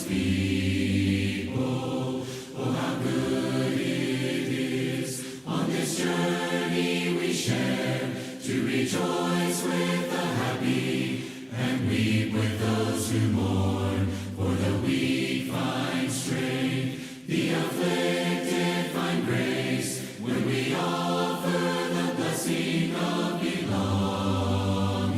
people. Oh, how good it is on this journey we share to rejoice with the happy and weep with those who mourn. For the weak find strength, the afflicted find grace when we offer the blessing of belonging.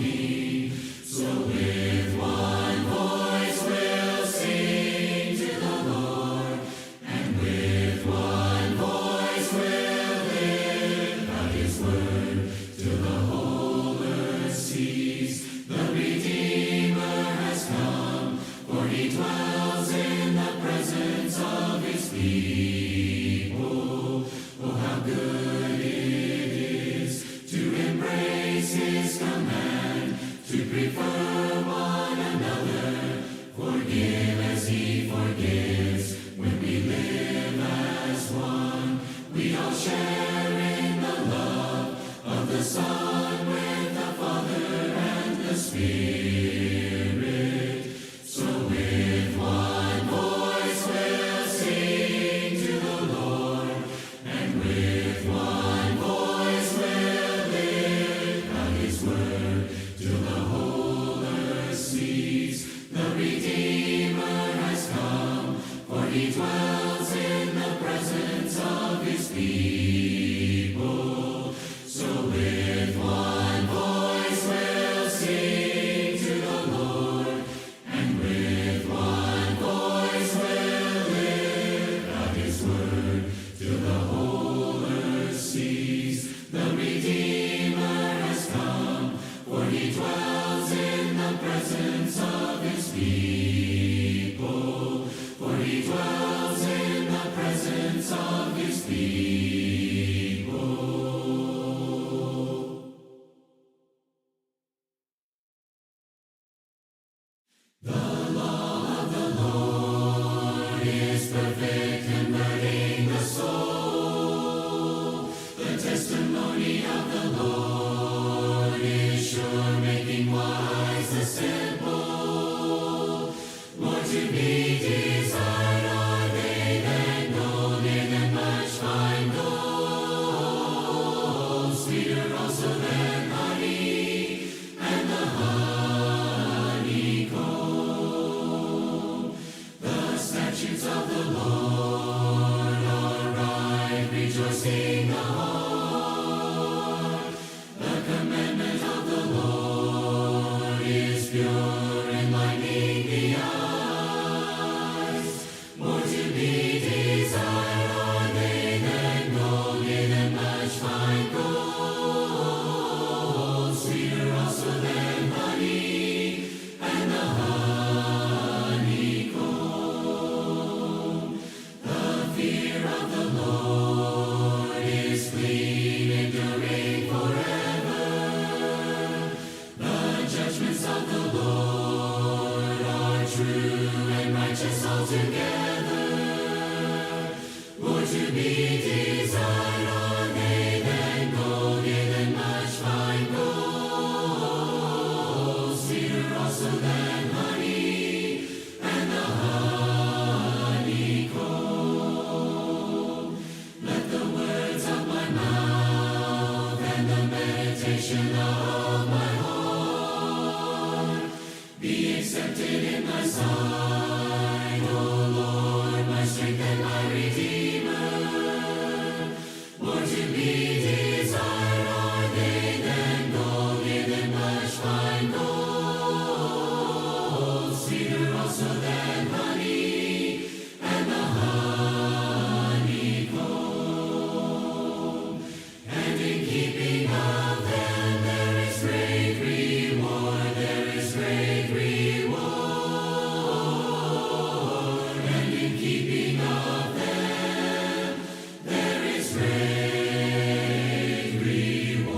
So with one voice we'll sing to the Lord, and with one voice we'll lift out His word till the whole earth sees the Redeemer has come, for He dwells in the presence of His people. Oh, how good it is to embrace His command, to prefer one another, forgive as He forgives. When we live as one, we all share in the love of the Son with the Father and the Spirit. So with one voice we'll sing to the Lord, and with one voice we'll lift out His word till the whole earth sees the Redeemer has come, for He dwells in the presence of His people. So with one voice we'll sing to the Lord, and with one voice we'll lift out His word till the whole earth sees the Redeemer has come, for He dwells in the presence of His people. For He dwells in the presence of His people. The law of the Lord is perfect, converting the soul. The testimony of the Lord is sure, making wise the simple. More to be desired are they than gold, yea, than much fine gold. Sweeter also than honey, and the honeycomb. The statutes of the Lord are right, rejoicing the heart. The commandment of the Lord is pure, enlightening the eyes. More to be desired are they than gold, yea, than much fine gold. Sweeter also than honey, and the honeycomb. The fear of the Lord is clean, enduring forever. The judgments of the Lord are true and righteous altogether. More to be desired are they than gold, yea, than much fine gold. Sweeter also than honey, and the honeycomb. Let the words of my mouth and the meditation of my heart be accepted in thy sight, O Lord, my strength and my Redeemer. More to be desired are they than gold, yea, than much fine gold. Sweeter also than honey, and the honeycomb. And in keeping of them there is great reward, there is great reward. And in keeping of them there is great reward.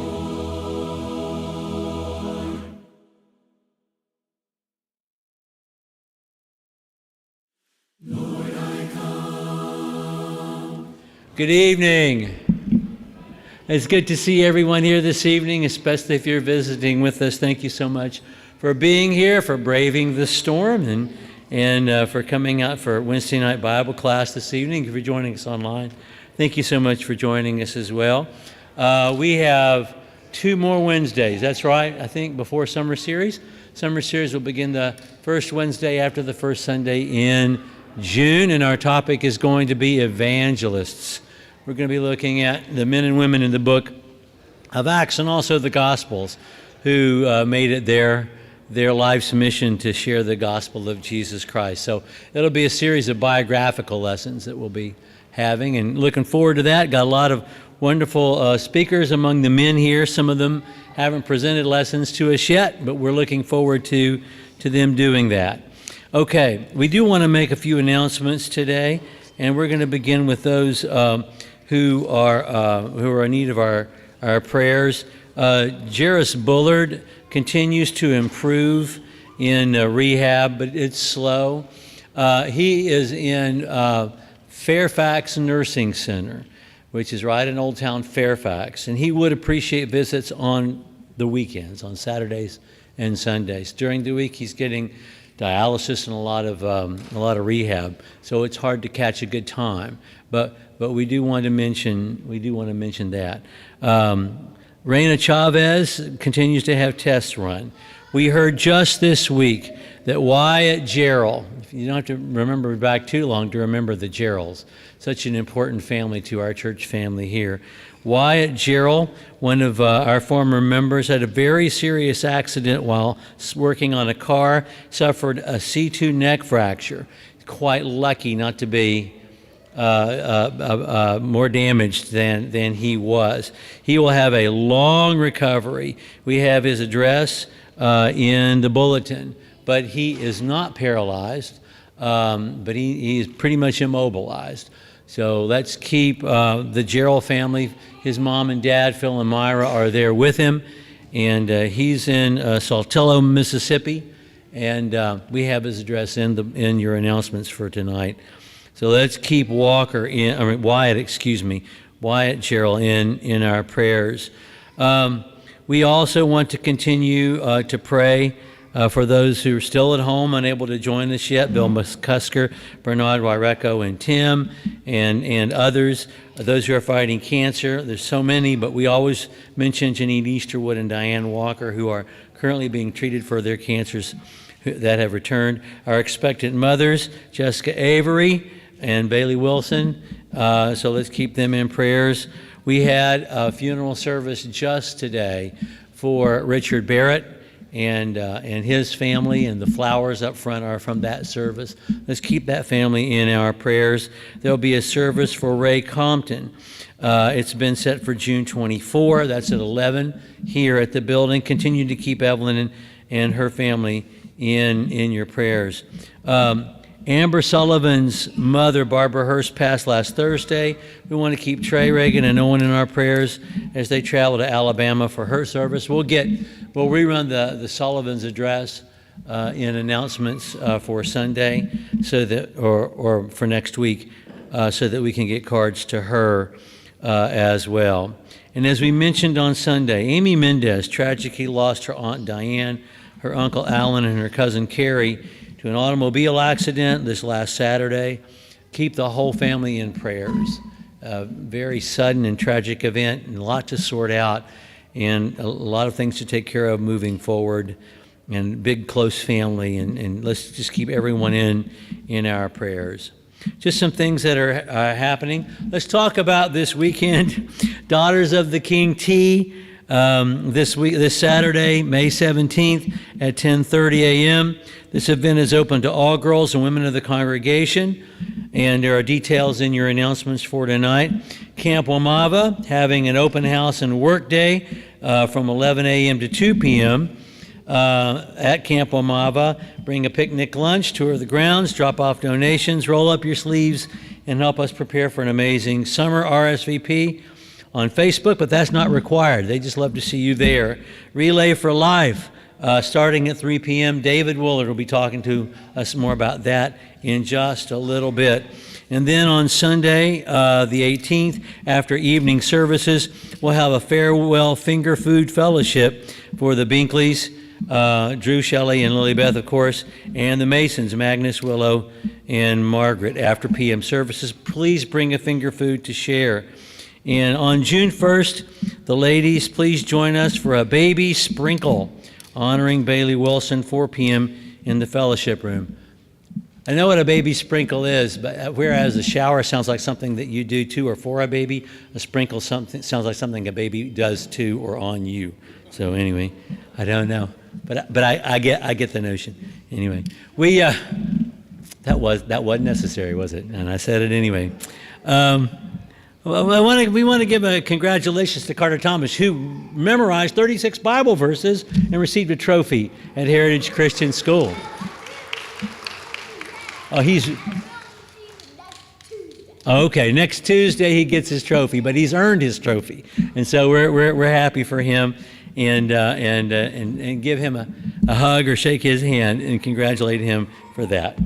Lord, I come. Good evening. It's good to see everyone here this evening, especially if you're visiting with us. Thank you so much for being here, for braving the storm, and and for coming out for Wednesday night Bible class this evening. If you're joining us online, thank you so much for joining us as well. We have 2 more Wednesdays. That's right, I think, before Summer Series. Summer Series will begin the first Wednesday after the first Sunday in June, and our topic is going to be evangelists. We're going to be looking at the men and women in the book of Acts and also the Gospels who made it their life's mission to share the gospel of Jesus Christ. So it'll be a series of biographical lessons that we'll be having, and looking forward to that. Got a lot of wonderful speakers among the men here. Some of them haven't presented lessons to us yet, but we're looking forward to them doing that. Okay, we do want to make a few announcements today, and we're going to begin with those who are in need of our prayers. Jairus Bullard continues to improve in rehab, but it's slow. He is in Fairfax Nursing Center, which is right in Old Town Fairfax, and he would appreciate visits on the weekends, on Saturdays and Sundays. During the week, he's getting dialysis and a lot of rehab, so it's hard to catch a good time. But we do want to mention that. Reina Chavez continues to have tests run. We heard just this week that Wyatt Gerald, you don't have to remember back too long to remember the Geralds, such an important family to our church family here. Wyatt Gerald, one of our former members, had a very serious accident while working on a car, suffered a C2 neck fracture. Quite lucky not to be more damaged than he was. He will have a long recovery. We have his address in the bulletin, but he is not paralyzed, but he is pretty much immobilized. So let's keep the Gerald family. His mom and dad, Phil and Myra, are there with him, and he's in Saltillo, Mississippi, and we have his address in your announcements for tonight. So let's keep Wyatt Gerald in our prayers. We also want to continue to pray for those who are still at home, unable to join us yet, Bill McCusker, Bernard Wyreco, and Tim, and others. Those who are fighting cancer, there's so many, but we always mention Janine Easterwood and Diane Walker, who are currently being treated for their cancers that have returned. Our expectant mothers, Jessica Avery and Bailey Wilson, so let's keep them in prayers. We had a funeral service just today for Richard Barrett and his family, and the flowers up front are from that service. Let's keep that family in our prayers. There'll be a service for Ray Compton. It's been set for June 24. That's at 11 here at the building. Continue to keep Evelyn and her family in your prayers. Amber Sullivan's mother, Barbara Hurst, passed last Thursday. We want to keep Trey Reagan and Owen in our prayers as they travel to Alabama for her service. We'll rerun the Sullivan's address in announcements for Sunday, so that or for next week, so that we can get cards to her as well. And as we mentioned on Sunday, Amy Mendez tragically lost her Aunt Diane, her Uncle Alan, and her cousin Carrie to an automobile accident this last Saturday. Keep the whole family in prayers. Very sudden and tragic event, and a lot to sort out, and a lot of things to take care of moving forward, and big close family, and let's just keep everyone in our prayers. Just some things that are happening. Let's talk about this weekend. Daughters of the King Tea, this Saturday, May 17th at 10:30 a.m. This event is open to all girls and women of the congregation, and there are details in your announcements for tonight. Camp Wamava having an open house and work day from 11 a.m. to 2 p.m. At Camp Wamava. Bring a picnic lunch, tour the grounds, drop off donations, roll up your sleeves, and help us prepare for an amazing summer. RSVP on Facebook, but that's not required. They just love to see you there. Relay for Life. Starting at 3 p.m. David Woolard will be talking to us more about that in just a little bit. And then on Sunday, the 18th, after evening services, we'll have a farewell finger food fellowship for the Binkleys. Drew, Shelley, and Lily Beth, of course, and the Masons, Magnus, Willow, and Margaret. After PM services, please bring a finger food to share. And on June 1st, the ladies, please join us for a baby sprinkle honoring Bailey Wilson, 4 p.m. in the fellowship room. I know what a baby sprinkle is, but whereas a shower sounds like something that you do to or for a baby, a sprinkle sounds like something a baby does to or on you. So anyway, I don't know, but I get the notion. Anyway, we that wasn't necessary, was it? And I said it anyway. Well, we want to give a congratulations to Carter Thomas, who memorized 36 Bible verses and received a trophy at Heritage Christian School. Oh, okay. Next Tuesday he gets his trophy, but he's earned his trophy, and so we're happy for him, and give him a hug or shake his hand and congratulate him for that.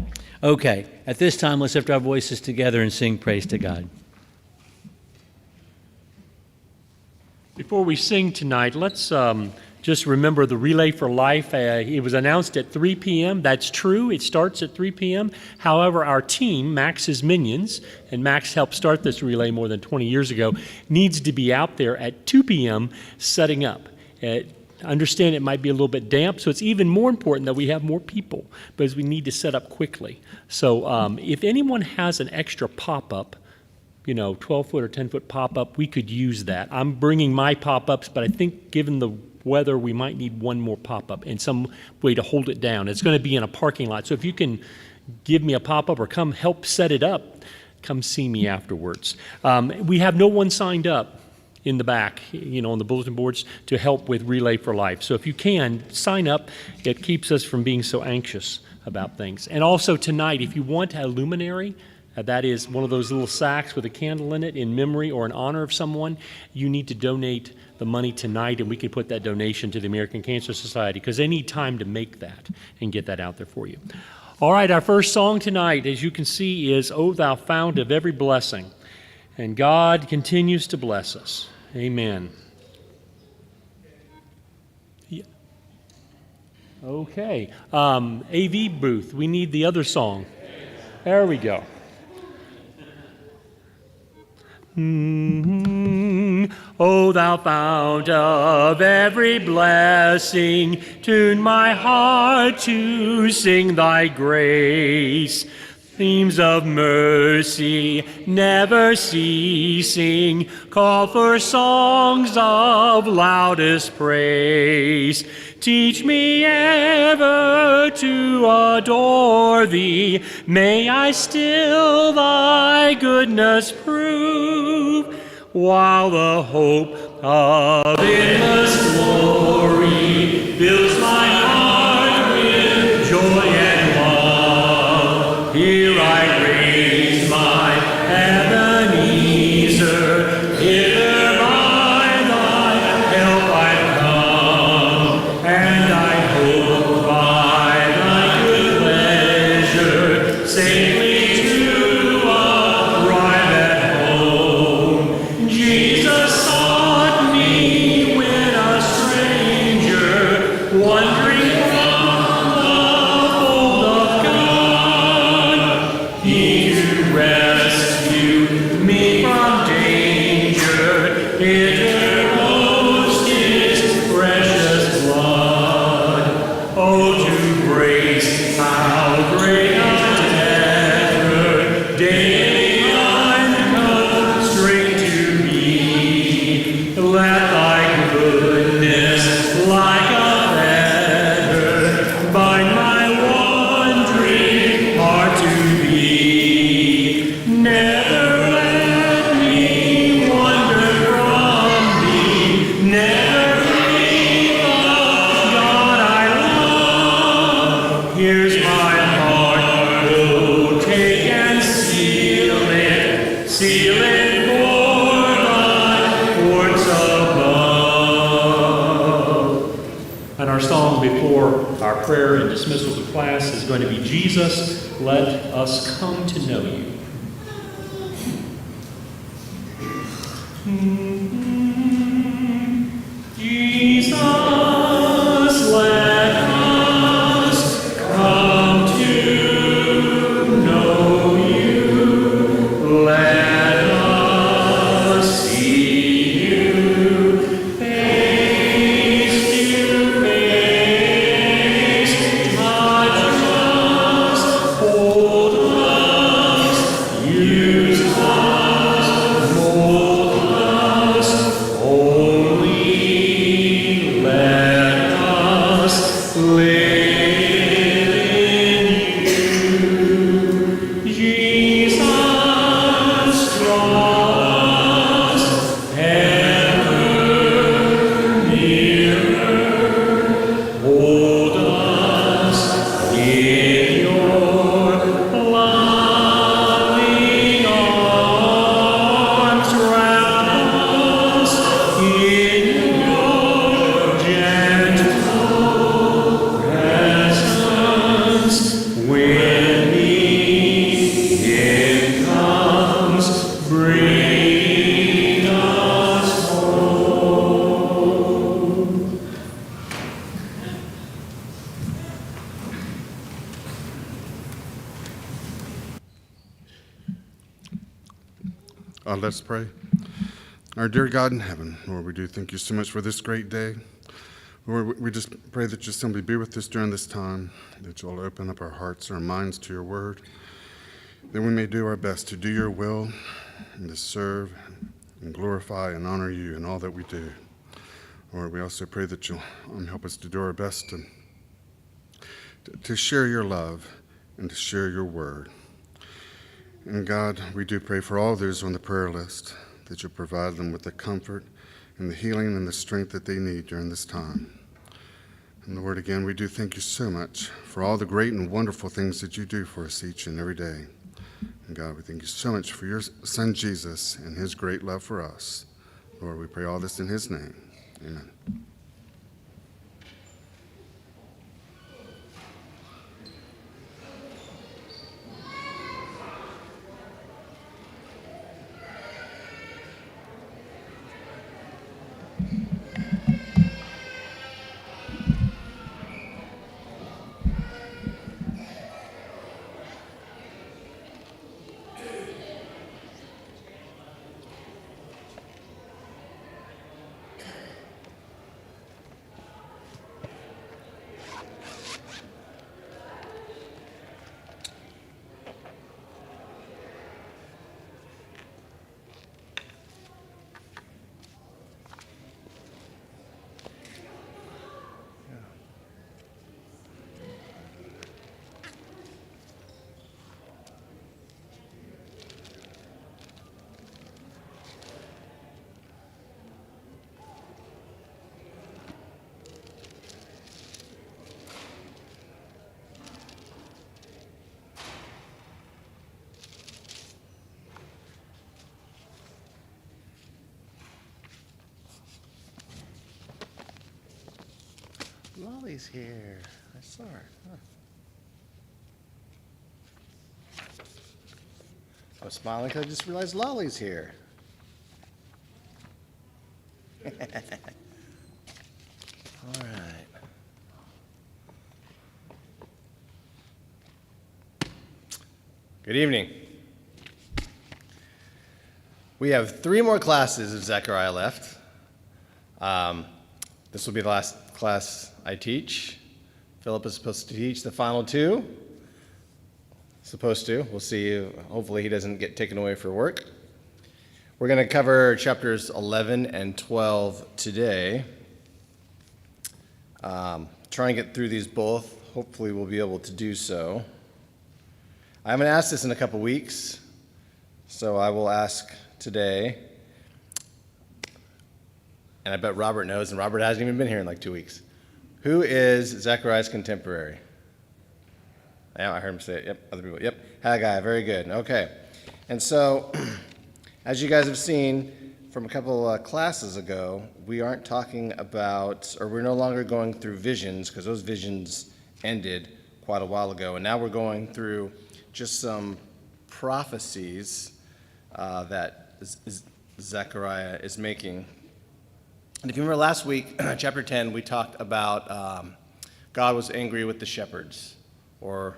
Okay. At this time, let's lift our voices together and sing praise to God. Before we sing tonight, let's just remember the Relay for Life. It was announced at 3 p.m. That's true. It starts at 3 p.m. However, our team, Max's Minions, and Max helped start this relay more than 20 years ago, needs to be out there at 2 p.m. setting up. Understand it might be a little bit damp, so it's even more important that we have more people because we need to set up quickly. So if anyone has an extra pop-up, 12-foot or 10-foot pop-up, we could use that. I'm bringing my pop-ups, but I think given the weather, we might need one more pop-up and some way to hold it down. It's going to be in a parking lot, so if you can give me a pop-up or come help set it up, come see me afterwards. We have no one signed up in the back, on the bulletin boards to help with Relay for Life. So if you can, sign up. It keeps us from being so anxious about things. And also tonight, if you want a luminary, that is one of those little sacks with a candle in it in memory or in honor of someone, you need to donate the money tonight, and we can put that donation to the American Cancer Society because they need time to make that and get that out there for you. All right, our first song tonight, as you can see, is "O Thou Fount of Every Blessing." And God continues to bless us. Amen. Yeah. Okay. AV booth, we need the other song. There we go. O thou fount of every blessing, tune my heart to sing thy grace. Themes of mercy never ceasing, call for songs of loudest praise. Teach me ever to adore thee, may I still thy goodness prove, while the hope of endless glory fills my heart with joy and love. Here I raise my Ebenezer, hither by thy help I've come, and I hope by thy good pleasure safely to arrive at home. Jesus sought me when a stranger, wandering from the fold of God. He to rescue me from danger, interposed his precious blood. Oh, to grace, how great a debtor daily I'm come straight to be. Let thy goodness, like a fetter, bind my wandering heart to thee. Never let me wander from thee. Never leave the God I love. Here's my heart, oh, take and seal it for thy courts above. And our song before our prayer and dismissal to class is going to be Jesus, Let Us Come to Know You. Jesus, let Let's pray. Our dear God in heaven, Lord, we do thank you so much for this great day. Lord, we just pray that you simply be with us during this time, that you'll open up our hearts, our minds to your word, that we may do our best to do your will and to serve and glorify and honor you in all that we do. Lord, we also pray that you'll help us to do our best to share your love and to share your word. And God, we do pray for all those on the prayer list, that you'll provide them with the comfort and the healing and the strength that they need during this time. And Lord, again, we do thank you so much for all the great and wonderful things that you do for us each and every day. And God, we thank you so much for your son Jesus and his great love for us. Lord, we pray all this in his name. Amen. Lolly's here. I saw her. Huh. I was smiling because I just realized Lolly's here. All right. Good evening. We have 3 more classes of Zechariah left. This will be the last class I teach. Philip is supposed to teach the final 2. Supposed to. We'll see. Hopefully he doesn't get taken away for work. We're going to cover chapters 11 and 12 today. Try and get through these both. Hopefully we'll be able to do so. I haven't asked this in a couple weeks, so I will ask today. And I bet Robert knows, and Robert hasn't even been here in like 2 weeks. Who is Zechariah's contemporary? Yeah, I heard him say it. Yep, other people. Yep, Haggai, very good. Okay. And so, as you guys have seen from a couple classes ago, we aren't talking about, or we're no longer going through visions, because those visions ended quite a while ago. And now we're going through just some prophecies that Zechariah is making. And if you remember last week, chapter 10, we talked about God was angry with the shepherds. Or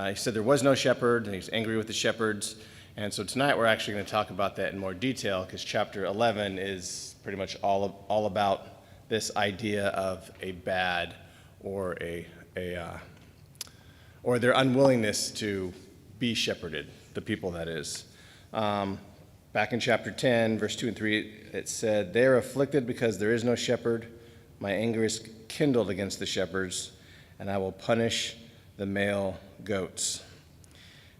he said there was no shepherd, and he's angry with the shepherds. And so tonight we're actually going to talk about that in more detail, because chapter 11 is pretty much all about this idea of a bad or or their unwillingness to be shepherded, the people that is. Back in chapter 10, verse 2 and 3, it said, "They are afflicted because there is no shepherd. My anger is kindled against the shepherds, and I will punish the male goats."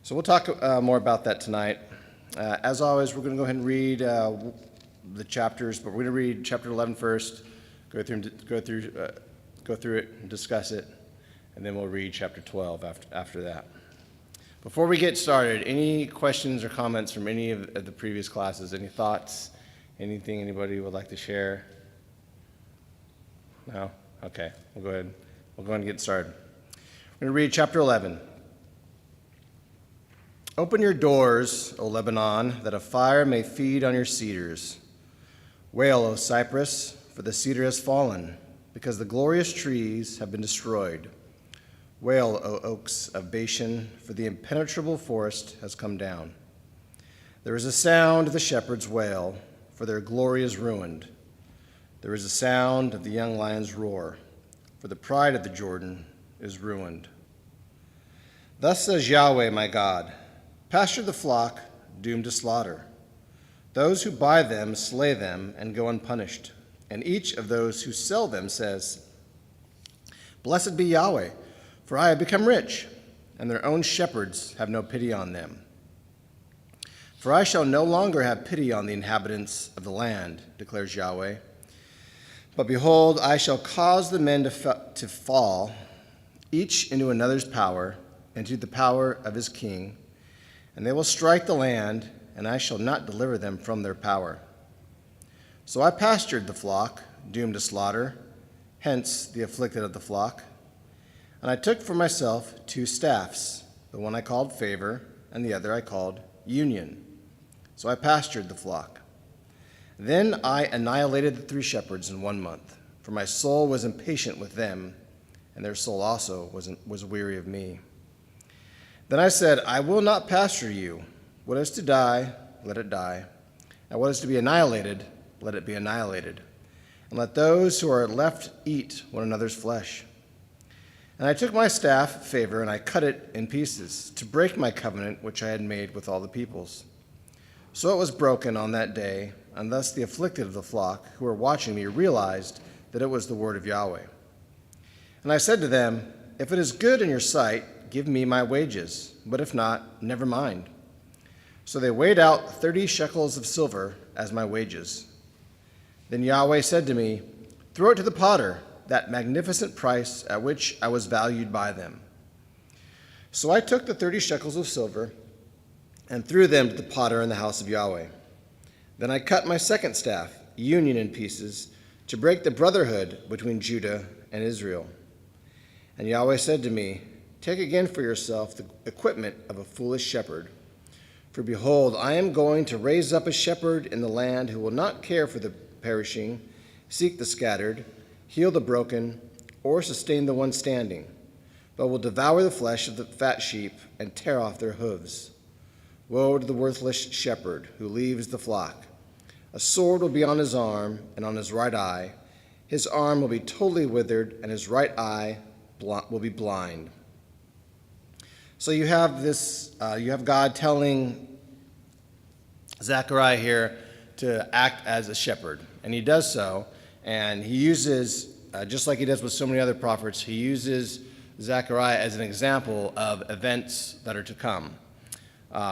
So we'll talk more about that tonight. As always, we're going to go ahead and read the chapters, but we're going to read chapter 11 first, go through it and discuss it, and then we'll read chapter 12 after that. Before we get started, any questions or comments from any of the previous classes? Any thoughts? Anything anybody would like to share? No? Okay, we'll go ahead and get started. We're going to read chapter 11. "Open your doors, O Lebanon, that a fire may feed on your cedars. Wail, O cypress, for the cedar has fallen, because the glorious trees have been destroyed. Wail, O oaks of Bashan, for the impenetrable forest has come down. There is a sound of the shepherds wail, for their glory is ruined. There is a sound of the young lion's roar, for the pride of the Jordan is ruined. Thus says Yahweh my God, pasture the flock doomed to slaughter. Those who buy them slay them and go unpunished, and each of those who sell them says, Blessed be Yahweh, for I have become rich, and their own shepherds have no pity on them. For I shall no longer have pity on the inhabitants of the land, declares Yahweh. But behold, I shall cause the men to fall, each into another's power, into the power of his king, and they will strike the land, and I shall not deliver them from their power. So I pastured the flock, doomed to slaughter, hence the afflicted of the flock. And I took for myself 2 staffs, the one I called favor, and the other I called union. So I pastured the flock. Then I annihilated the 3 shepherds in 1 month, for my soul was impatient with them, and their soul also was weary of me. Then I said, I will not pasture you. What is to die, let it die. And what is to be annihilated, let it be annihilated. And let those who are left eat one another's flesh. And I took my staff, favor, and I cut it in pieces, to break my covenant which I had made with all the peoples. So it was broken on that day, and thus the afflicted of the flock, who were watching me, realized that it was the word of Yahweh. And I said to them, If it is good in your sight, give me my wages, but if not, never mind. So they weighed out 30 shekels of silver as my wages. Then Yahweh said to me, Throw it to the potter, that magnificent price at which I was valued by them. So I took the 30 shekels of silver and threw them to the potter in the house of Yahweh. Then I cut my second staff, union, in pieces, to break the brotherhood between Judah and Israel. And Yahweh said to me, Take again for yourself the equipment of a foolish shepherd. For behold, I am going to raise up a shepherd in the land who will not care for the perishing, seek the scattered, heal the broken, or sustain the one standing, but will devour the flesh of the fat sheep and tear off their hooves. Woe to the worthless shepherd who leaves the flock. A sword will be on his arm and on his right eye. His arm will be totally withered, and his right eye will be blind. So you have this. You have God telling Zechariah here to act as a shepherd, and he does so. And he uses, just like he does with so many other prophets, he uses Zechariah as an example of events that are to come.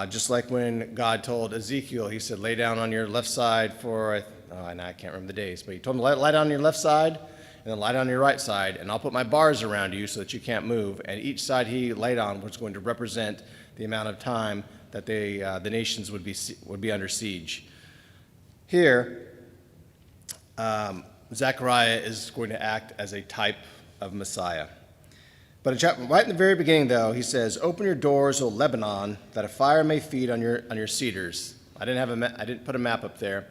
Just like when God told Ezekiel, he said, lay down on your left side for, and I can't remember the days, but he told him, lie down on your left side, and then lie down on your right side, and I'll put my bars around you so that you can't move. And each side he laid on was going to represent the amount of time that the nations would be under siege. Here, Zechariah is going to act as a type of Messiah. But right in the very beginning, though, he says, "Open your doors, O Lebanon, that a fire may feed on your cedars." I didn't put a map up there,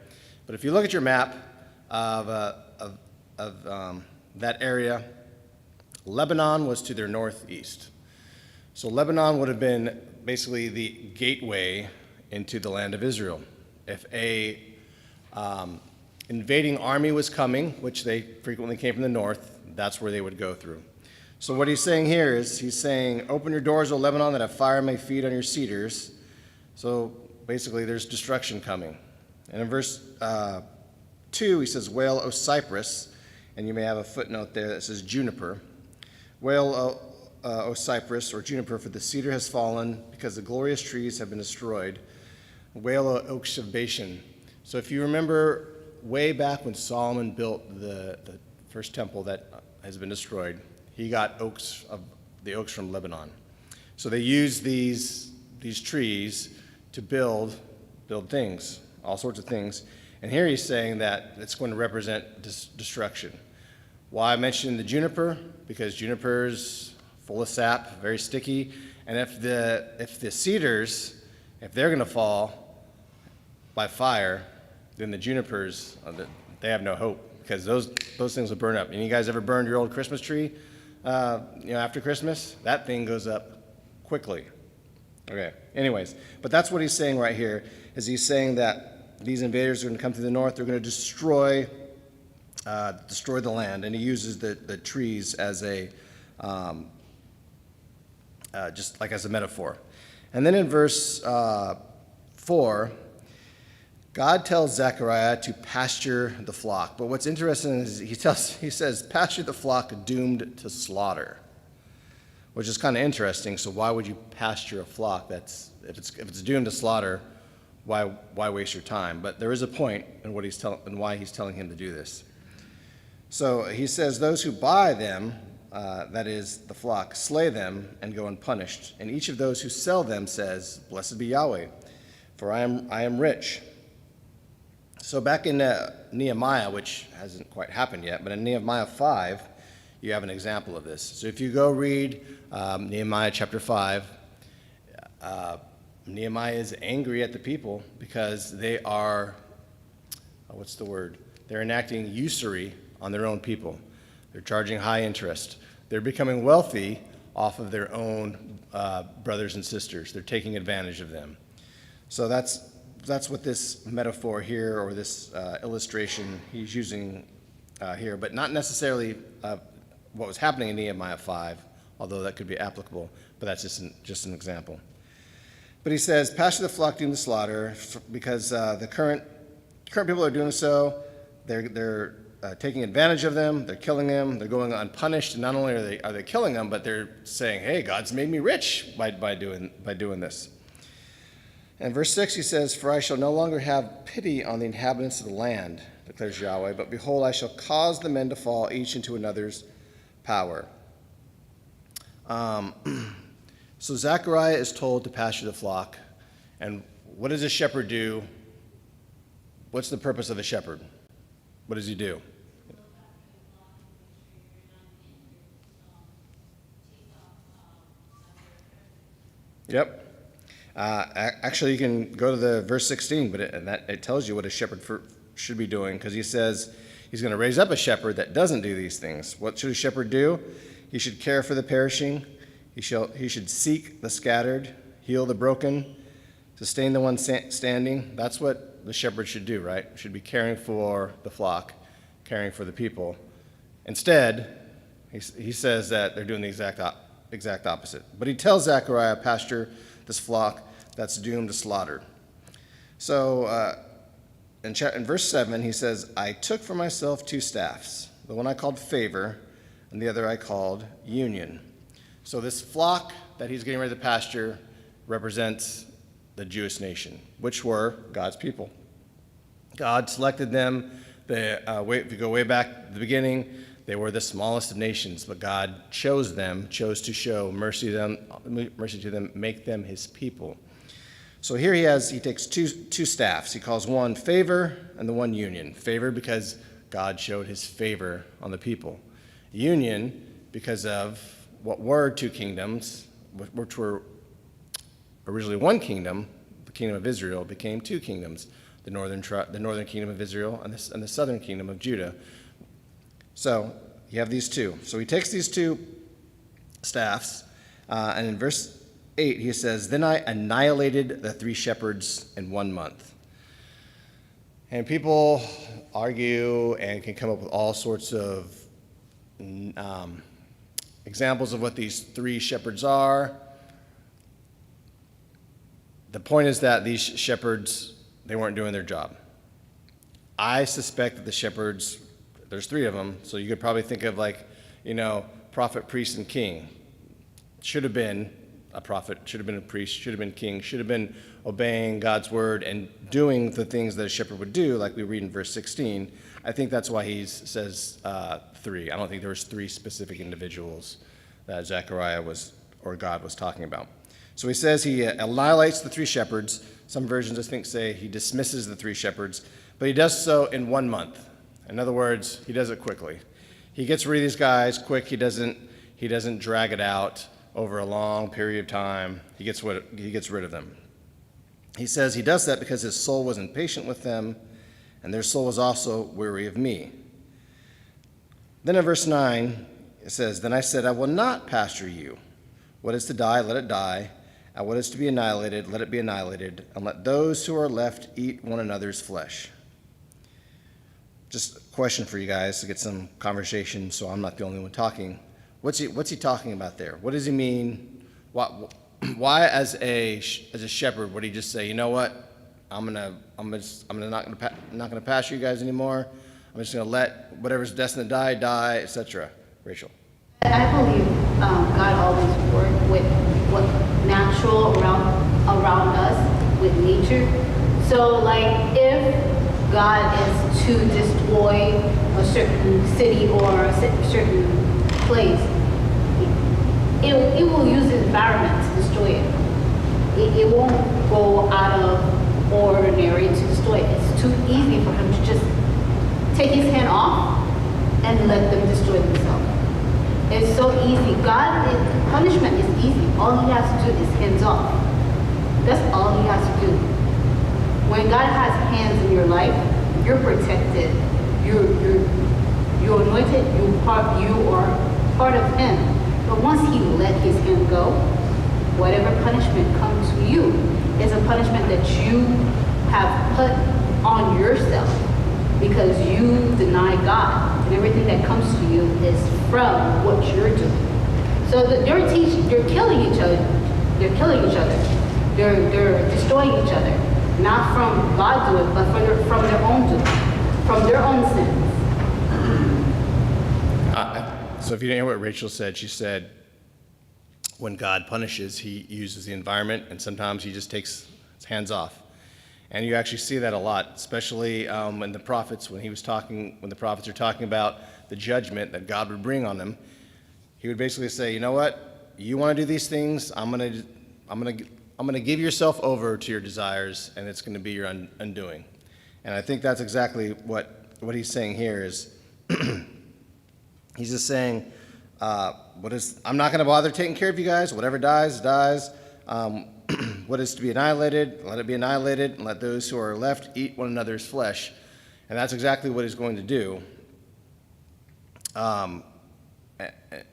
but if you look at your map of that area, Lebanon was to their northeast. So Lebanon would have been basically the gateway into the land of Israel. If a invading army was coming, which they frequently came from the north, that's where they would go through. So what he's saying here is, he's saying, open your doors, O Lebanon, that a fire may feed on your cedars. So basically there's destruction coming. And in verse 2, he says, wail, O cypress, and you may have a footnote there that says juniper. Wail, O cypress, or juniper, for the cedar has fallen, because the glorious trees have been destroyed. Wail, O oaks of Bashan. So if you remember way back when Solomon built the first temple that has been destroyed, he got the oaks from Lebanon. So they used these trees to build things, all sorts of things. And here he's saying that it's going to represent destruction. Why I mentioned the juniper? Because juniper's full of sap, very sticky. And if the cedars, if they're going to fall by fire, then the junipers, they have no hope, because those things will burn up. And you guys ever burned your old Christmas tree? After Christmas, that thing goes up quickly. Okay, anyways, but that's what he's saying right here, is he's saying that these invaders are going to come through the north, they're going to destroy the land, and he uses the trees as a, just like as a metaphor. And then in verse 4, God tells Zechariah to pasture the flock. But what's interesting is he says, pasture the flock doomed to slaughter, which is kind of interesting. So why would you pasture a flock if it's doomed to slaughter? Why waste your time? But there is a point in what he's and why he's telling him to do this. So he says, those who buy them, that is the flock, slay them and go unpunished. And each of those who sell them says, blessed be Yahweh, for I am rich. So back in Nehemiah, which hasn't quite happened yet, but in Nehemiah 5, you have an example of this. So if you go read Nehemiah chapter 5, Nehemiah is angry at the people because they are, They're enacting usury on their own people. They're charging high interest. They're becoming wealthy off of their own brothers and sisters. They're taking advantage of them. So that's what this metaphor here, or this illustration he's using here, but not necessarily what was happening in Nehemiah 5, although that could be applicable, but that's just an example. But he says, pasture the flock doomed to slaughter, because the current people are doing so. They're taking advantage of them. They're killing them. They're going unpunished. And not only are they killing them, but they're saying, hey, God's made me rich by doing this. And verse 6, he says, for I shall no longer have pity on the inhabitants of the land, declares Yahweh, but behold, I shall cause the men to fall, each into another's power. So Zechariah is told to pasture the flock. And what does a shepherd do? What's the purpose of a shepherd? What does he do? Yep. Actually, you can go to the verse 16, but it tells you what a shepherd should be doing, because he says he's going to raise up a shepherd that doesn't do these things. What should a shepherd do? He should care for the perishing. He should seek the scattered, heal the broken, sustain the one standing. That's what the shepherd should do, right? Should be caring for the flock, caring for the people. Instead, he says that they're doing the exact opposite. But he tells Zechariah, pasture this flock that's doomed to slaughter. So in verse 7, he says, I took for myself 2 staffs, the one I called favor, and the other I called union. So this flock that he's getting ready to pasture represents the Jewish nation, which were God's people. God selected them. If you go way back at the beginning, they were the smallest of nations, but God chose to show mercy to them, make them his people. So here he takes two staffs. He calls one favor and the one union. Favor because God showed his favor on the people. Union because of what were 2 kingdoms, which were originally one kingdom. The kingdom of Israel became 2 kingdoms, the northern kingdom of Israel and the southern kingdom of Judah. So you have these 2. So he takes these 2 staffs, and in verse 8 he says, then I annihilated the 3 shepherds in 1 month. And people argue and can come up with all sorts of examples of what these 3 shepherds are. The point is that these shepherds, they weren't doing their job. I suspect that the shepherds, there's 3 of them, so you could probably think of prophet, priest, and king. Should have been a prophet, should have been a priest, should have been king, should have been obeying God's word and doing the things that a shepherd would do, like we read in verse 16. I think that's why he says 3. I don't think there was 3 specific individuals that Zechariah God was talking about. So he says he annihilates the 3 shepherds. Some versions, I think, say he dismisses the 3 shepherds, but he does so in 1 month. In other words, he does it quickly. He gets rid of these guys quick. He doesn't drag it out over a long period of time. He gets rid of them. He says he does that because his soul was impatient with them, and their soul was also weary of me. Then in verse 9, it says, then I said, I will not pasture you. What is to die, let it die. And what is to be annihilated, let it be annihilated, and let those who are left eat one another's flesh. Just a question for you guys to get some conversation so I'm not the only one talking. What's he talking about there? What does he mean? Why as a shepherd would he just say, you know what? I'm not gonna pasture you guys anymore. I'm just gonna let whatever's destined to die, etc. Rachel. I believe God always worked with what natural around us, with nature. So like if God is to destroy a certain city or a certain place, it will use the environment to destroy it. It won't go out of ordinary to destroy it. It's too easy for him to just take his hand off and let them destroy themselves. It's so easy. Punishment is easy. All he has to do is hands off. That's all he has to do. When God has hands in your life, you're protected. You're anointed. You are part of him. But once he let his hand go, whatever punishment comes to you is a punishment that you have put on yourself because you deny God, and everything that comes to you is from what you're doing. So they're killing each other. They're killing each other. They're destroying each other. Not from God doing, but from their own doing, from their own sins. So if you didn't hear what Rachel said, she said when God punishes, he uses the environment, and sometimes he just takes his hands off. And you actually see that a lot, especially when the prophets are talking about the judgment that God would bring on them. He would basically say, you know what? You want to do these things? I'm gonna give yourself over to your desires, and it's going to be your undoing. And I think that's exactly what he's saying here is he's just saying, I'm not going to bother taking care of you guys. Whatever dies, dies. What is to be annihilated, let it be annihilated, and let those who are left eat one another's flesh. And that's exactly what he's going to do. And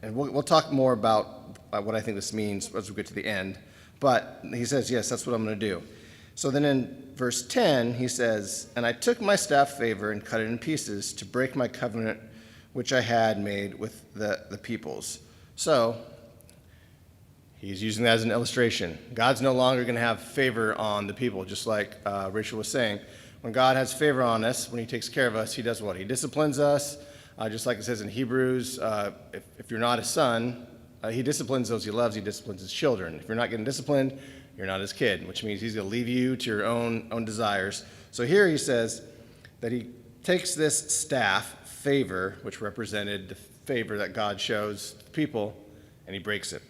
we'll talk more about what I think this means as we get to the end. But he says, yes, that's what I'm going to do. So then in verse 10, he says, and I took my staff favor and cut it in pieces to break my covenant which I had made with the peoples. So he's using that as an illustration. God's no longer going to have favor on the people, just like Rachel was saying. When God has favor on us, when he takes care of us, he does what? He disciplines us, just like it says in Hebrews, if you're not his son, he disciplines those he loves, he disciplines his children. If you're not getting disciplined, you're not his kid, which means he's going to leave you to your own desires. So here he says that he takes this staff, favor, which represented the favor that God shows the people, and he breaks it.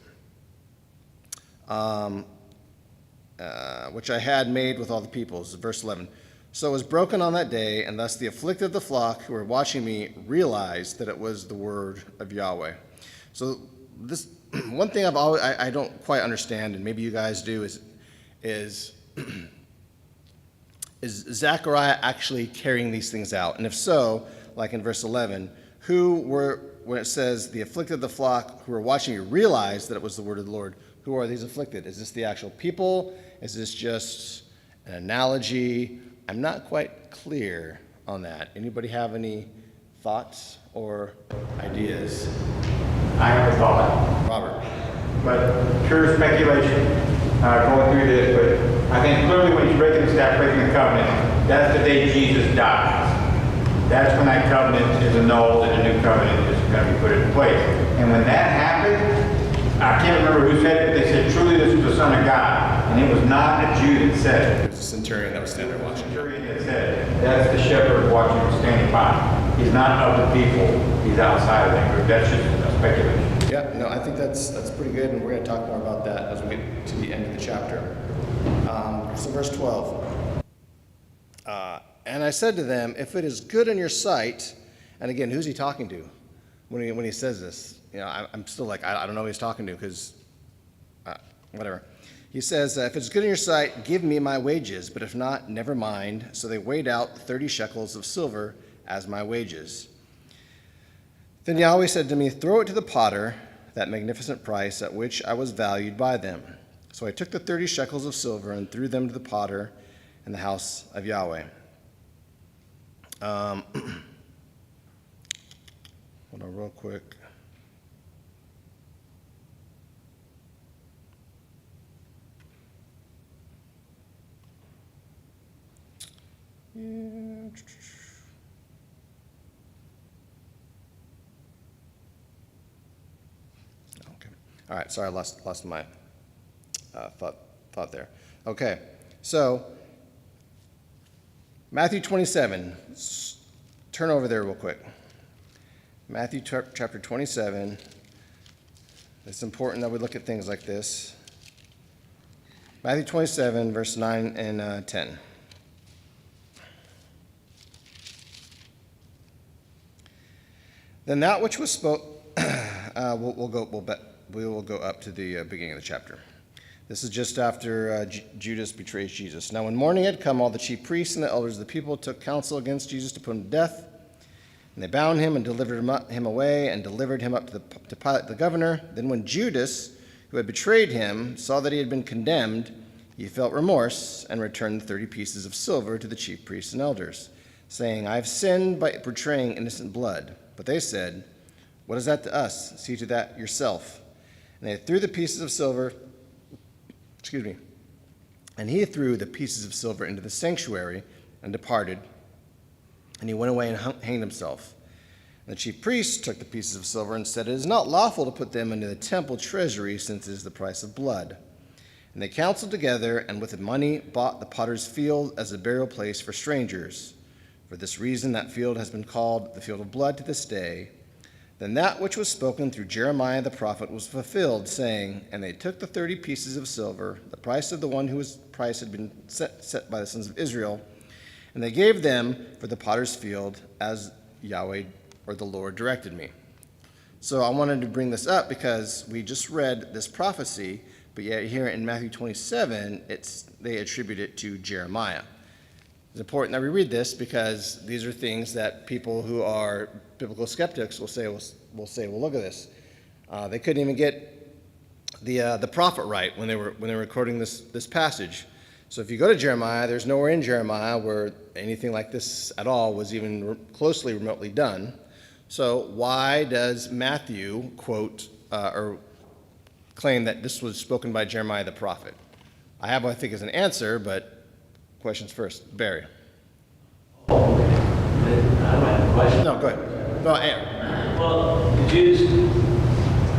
Which I had made with all the peoples. Verse 11. So it was broken on that day, and thus the afflicted of the flock who were watching me realized that it was the word of Yahweh. So this one thing I don't quite understand, and maybe you guys do, is Zechariah actually carrying these things out? And if so, like in verse 11, when it says the afflicted of the flock who were watching you realized that it was the word of the Lord, who are these afflicted? Is this the actual people? Is this just an analogy? I'm not quite clear on that. Anybody have any thoughts or ideas? I have a thought, Robert. but pure speculation going through this, but I think clearly when he's breaking the staff, breaking the covenant, that's the day Jesus dies. That's when that covenant is annulled and a new covenant is going to be put into place. And when that happened, I can't remember who said it, but they said, truly this is the Son of God. And it was not a Jew that said it. It was a centurion that was standing there watching. The centurion that said it. That's the shepherd watching him standing by. He's not of the people. He's outside of that group. That's just a speculation. Yeah, no, I think that's pretty good, and we're going to talk more about that as we get to the end of the chapter. So verse 12. And I said to them, if it is good in your sight, and again, who's he talking to when he says this? You know, I'm still like, I don't know who he's talking to because, whatever. He says, if it's good in your sight, give me my wages, but if not, never mind. So they weighed out 30 shekels of silver as my wages. Then Yahweh said to me, throw it to the potter, that magnificent price at which I was valued by them. So I took the 30 shekels of silver and threw them to the potter in the house of Yahweh. Hold on real quick. Okay. All right. Sorry, I lost my thought there. Okay. So Matthew 27. Turn over there real quick. Matthew chapter 27. It's important that we look at things like this. Matthew 27, verse 9 and 10. Then that which was spoke, we will go up to the beginning of the chapter. This is just after Judas betrays Jesus. Now when morning had come, all the chief priests and the elders of the people took counsel against Jesus to put him to death. And they bound him and delivered him away and delivered him up to Pilate the governor. Then when Judas, who had betrayed him, saw that he had been condemned, he felt remorse and returned the 30 pieces of silver to the chief priests and elders, saying, I have sinned by betraying innocent blood. But they said, what is that to us? See to that yourself. And they threw the pieces of silver, and he threw the pieces of silver into the sanctuary and departed. And he went away and hanged himself. And the chief priests took the pieces of silver and said, it is not lawful to put them into the temple treasury, since it is the price of blood. And they counseled together, and with the money bought the potter's field as a burial place for strangers. For this reason that field has been called the field of blood to this day. Then that which was spoken through Jeremiah the prophet was fulfilled, saying, and they took the 30 pieces of silver, the price of the one whose price had been set by the sons of Israel, and they gave them for the potter's field as Yahweh or the Lord directed me. So I wanted to bring this up because we just read this prophecy, but yet here in Matthew 27, they attribute it to Jeremiah. It's important that we read this because these are things that people who are biblical skeptics will say, well, look at this. They couldn't even get the prophet right when they were recording this passage. So if you go to Jeremiah, there's nowhere in Jeremiah where anything like this at all was even closely remotely done. So why does Matthew quote or claim that this was spoken by Jeremiah the prophet? I have what I think is an answer, but questions first. Barry. I don't have a question. No, go ahead. No, Aaron. Well, the Jews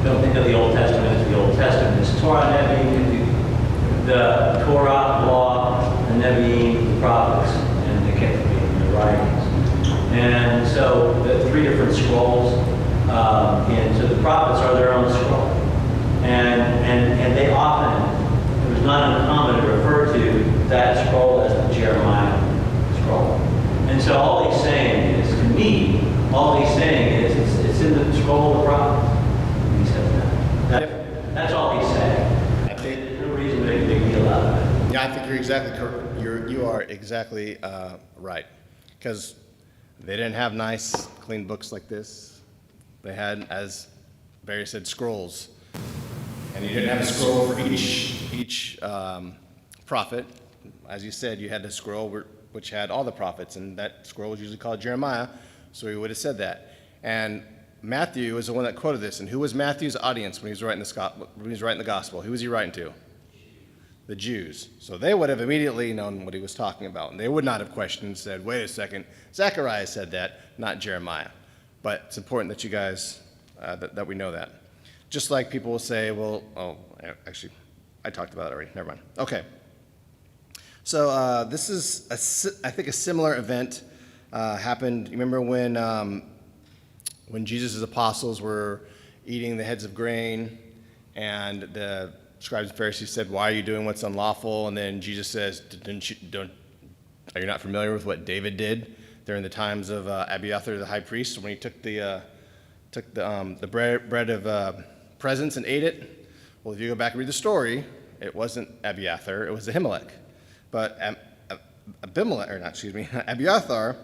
don't think of the Old Testament as the Old Testament. It's Torah, Nevi'im, the Torah, law, the Nevi'im, the prophets, and the Ketuvim, the writings. And so the three different scrolls, and so the prophets are their own scroll. And they often, it was not uncommon to refer to that scroll as the Jeremiah scroll. And so all he's saying is, to me, it's in the scroll of the prophets. He says that. That's all he's saying. There's no reason to make a big deal out of it. Yeah, I think you're exactly correct. You are exactly right. Because they didn't have nice, clean books like this. They had, as Barry said, scrolls. And you didn't have a scroll for each prophet. As you said, you had a scroll which had all the prophets, and that scroll was usually called Jeremiah, so he would have said that. And Matthew is the one that quoted this. And who was Matthew's audience when he was writing the gospel? Who was he writing to? The Jews. So they would have immediately known what he was talking about, and they would not have questioned and said, wait a second, Zechariah said that, not Jeremiah. But it's important that you guys, that we know that. Just like people will say, actually, I talked about it already. Never mind. Okay. So this is, I think, a similar event happened. You remember when Jesus' apostles were eating the heads of grain, and the scribes and Pharisees said, why are you doing what's unlawful? And then Jesus says, are you not familiar with what David did during the times of Abiathar the high priest, when he took the bread of presence and ate it? Well, if you go back and read the story, it wasn't Abiathar, it was Ahimelech. But Abiathar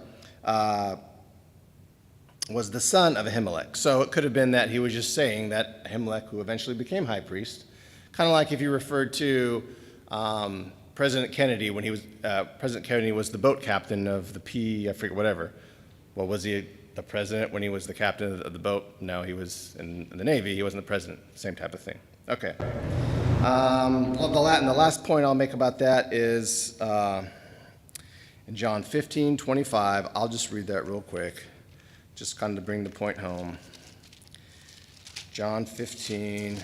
was the son of Ahimelech. So it could have been that he was just saying that Ahimelech, who eventually became high priest, Kind of like if you referred to President Kennedy when he was President Kennedy was the boat captain of the I forget whatever. Well, was he the president when he was the captain of the boat? No, he was in the Navy. He wasn't the president. Same type of thing. Okay. The last point I'll make about that is in John 15:25. I'll just read that real quick, just kind of to bring the point home. John 15.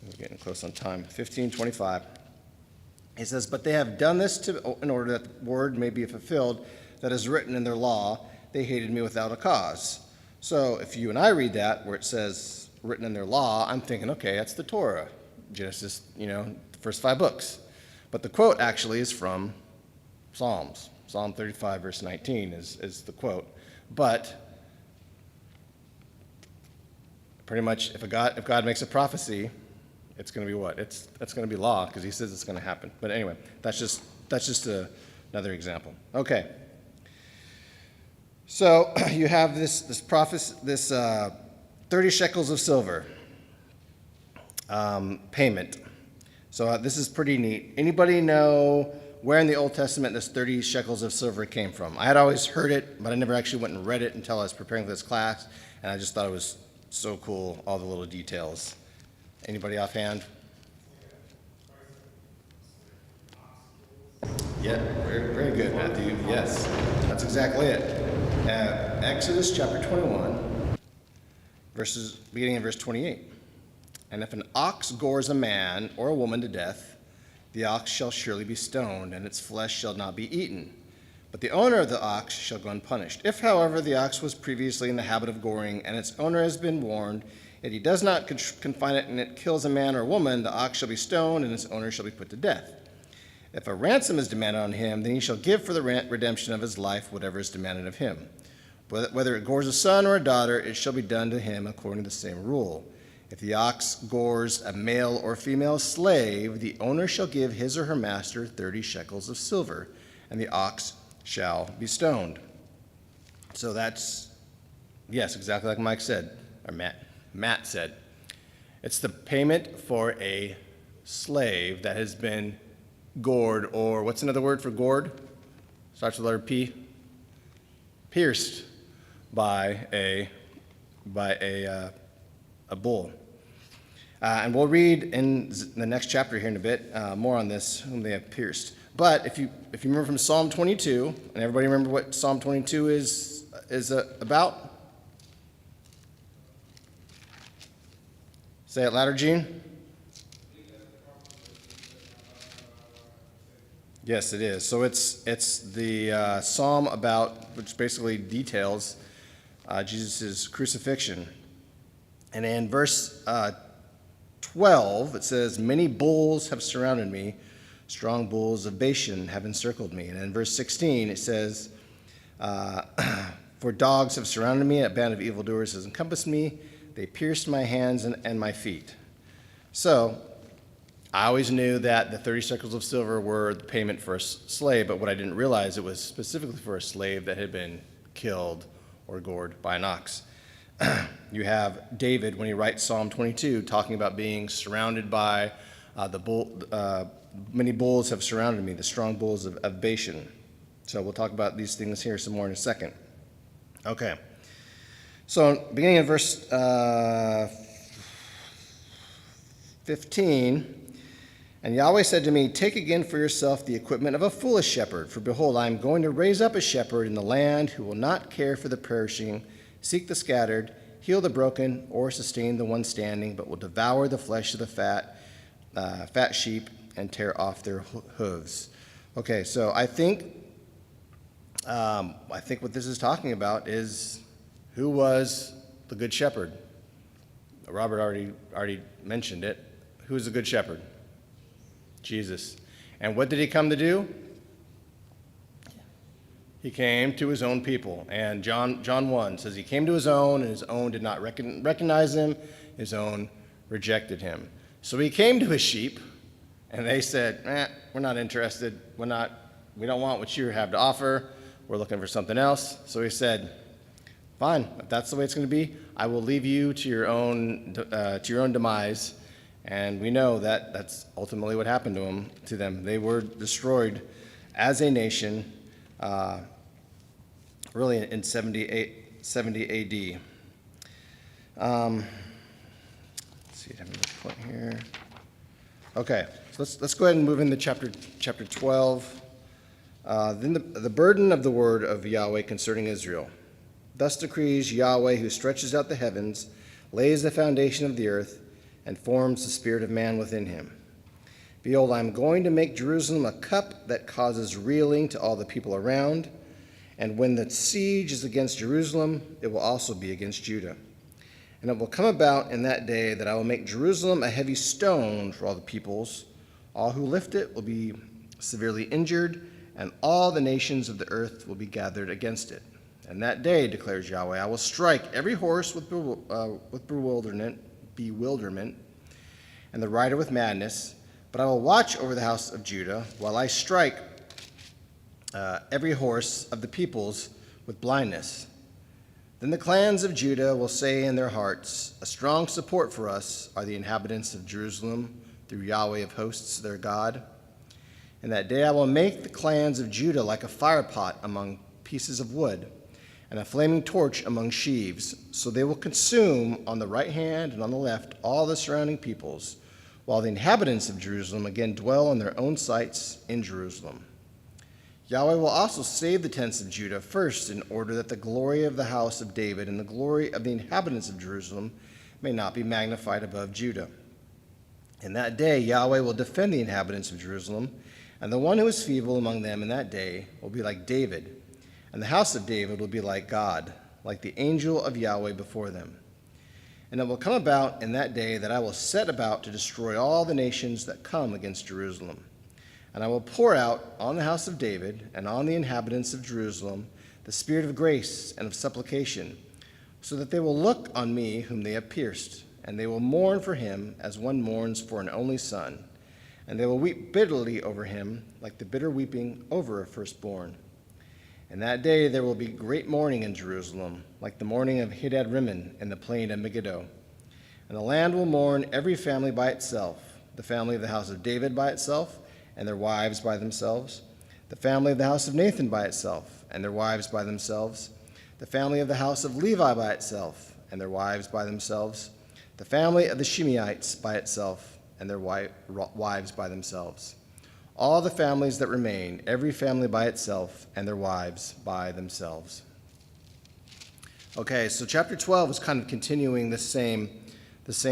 We're getting close on time. 15:25. He says, "But they have done this in order that the word may be fulfilled that is written in their law. They hated me without a cause." So if you and I read that where it says written in their law, I'm thinking, okay, that's the Torah, Genesis, the first 5 books. But the quote actually is from Psalms. Psalm 35 verse 19 is the quote. But pretty much if God makes a prophecy, it's going to be what? It's going to be law because he says it's going to happen. But anyway, that's just another example. Okay. So you have this prophecy, this 30 shekels of silver payment. So this is pretty neat. Anybody know where in the Old Testament this 30 shekels of silver came from? I had always heard it, but I never actually went and read it until I was preparing for this class, and I just thought it was so cool, all the little details. Anybody offhand? Yeah, very, very good, Matthew. Yes, that's exactly it. Exodus chapter 21, beginning in verse 28. "And if an ox gores a man or a woman to death, the ox shall surely be stoned, and its flesh shall not be eaten. But the owner of the ox shall go unpunished. If, however, the ox was previously in the habit of goring, and its owner has been warned, yet he does not confine it, and it kills a man or a woman, the ox shall be stoned, and its owner shall be put to death. If a ransom is demanded on him, then he shall give for the redemption of his life whatever is demanded of him. Whether it gores a son or a daughter, it shall be done to him according to the same rule. If the ox gores a male or female slave, the owner shall give his or her master 30 shekels of silver, and the ox shall be stoned." So that's, yes, exactly like Mike said, or Matt said. It's the payment for a slave that has been gored, or what's another word for gored? Starts with the letter P. Pierced by a bull. And we'll read in the next chapter here in a bit more on this, whom they have pierced. But if you remember from Psalm 22, and everybody remember what Psalm 22 is about? Say it louder, Gene. Yes, it is. So it's the psalm about, which basically details Jesus' crucifixion. And in verse 12, it says, "Many bulls have surrounded me, strong bulls of Bashan have encircled me." And in verse 16, it says, "For dogs have surrounded me, a band of evildoers has encompassed me, they pierced my hands and my feet." So I always knew that the 30 shekels of silver were the payment for a slave, but what I didn't realize, it was specifically for a slave that had been killed or gored by an ox. You have David, when he writes Psalm 22, talking about being surrounded by many bulls have surrounded me, the strong bulls of Bashan. So we'll talk about these things here some more in a second. Okay. So beginning in verse 15, "And Yahweh said to me, Take again for yourself the equipment of a foolish shepherd, for behold, I am going to raise up a shepherd in the land who will not care for the perishing, seek the scattered, heal the broken, or sustain the one standing, but will devour the flesh of the fat sheep and tear off their hooves." Okay, so I think what this is talking about is who was the good shepherd. Robert already mentioned it. Who's the good shepherd? Jesus. And what did he come to do? He came to his own people. And John 1 says he came to his own, and his own did not recognize him. His own rejected him. So he came to his sheep, and they said, we're not interested. We don't want what you have to offer. We're looking for something else. So he said, fine, if that's the way it's going to be, I will leave you to your own demise, And we know that that's ultimately what happened to them. They were destroyed as a nation, really in 70 AD. Let's see, I have another point here. Okay, so let's go ahead and move into chapter 12. Then the burden of the word of Yahweh concerning Israel. Thus decrees Yahweh, who stretches out the heavens, lays the foundation of the earth, and forms the spirit of man within him. Behold, I am going to make Jerusalem a cup that causes reeling to all the people around, and when the siege is against Jerusalem, it will also be against Judah. And it will come about in that day that I will make Jerusalem a heavy stone for all the peoples. All who lift it will be severely injured, and all the nations of the earth will be gathered against it. And that day, declares Yahweh, I will strike every horse with bewilderment, and the rider with madness. But I will watch over the house of Judah while I strike every horse of the peoples with blindness. Then the clans of Judah will say in their hearts, a strong support for us are the inhabitants of Jerusalem through Yahweh of hosts, their God. In that day I will make the clans of Judah like a firepot among pieces of wood, and a flaming torch among sheaves, so they will consume on the right hand and on the left all the surrounding peoples, while the inhabitants of Jerusalem again dwell on their own sites in Jerusalem. Yahweh will also save the tents of Judah first, in order that the glory of the house of David and the glory of the inhabitants of Jerusalem may not be magnified above Judah. In that day Yahweh will defend the inhabitants of Jerusalem, and the one who is feeble among them in that day will be like David, and the house of David will be like God, like the angel of Yahweh before them. And it will come about in that day that I will set about to destroy all the nations that come against Jerusalem. And I will pour out on the house of David and on the inhabitants of Jerusalem the spirit of grace and of supplication, so that they will look on me whom they have pierced, and they will mourn for him as one mourns for an only son. And they will weep bitterly over him, like the bitter weeping over a firstborn. In that day there will be great mourning in Jerusalem, like the mourning of Hadad-rimmon in the plain of Megiddo. And the land will mourn every family by itself, the family of the house of David by itself, and their wives by themselves, the family of the house of Nathan by itself, and their wives by themselves, the family of the house of Levi by itself, and their wives by themselves, the family of the Shimeites by itself, and their wives by themselves. All the families that remain, every family by itself, and their wives by themselves. Okay, so chapter 12 is kind of continuing the same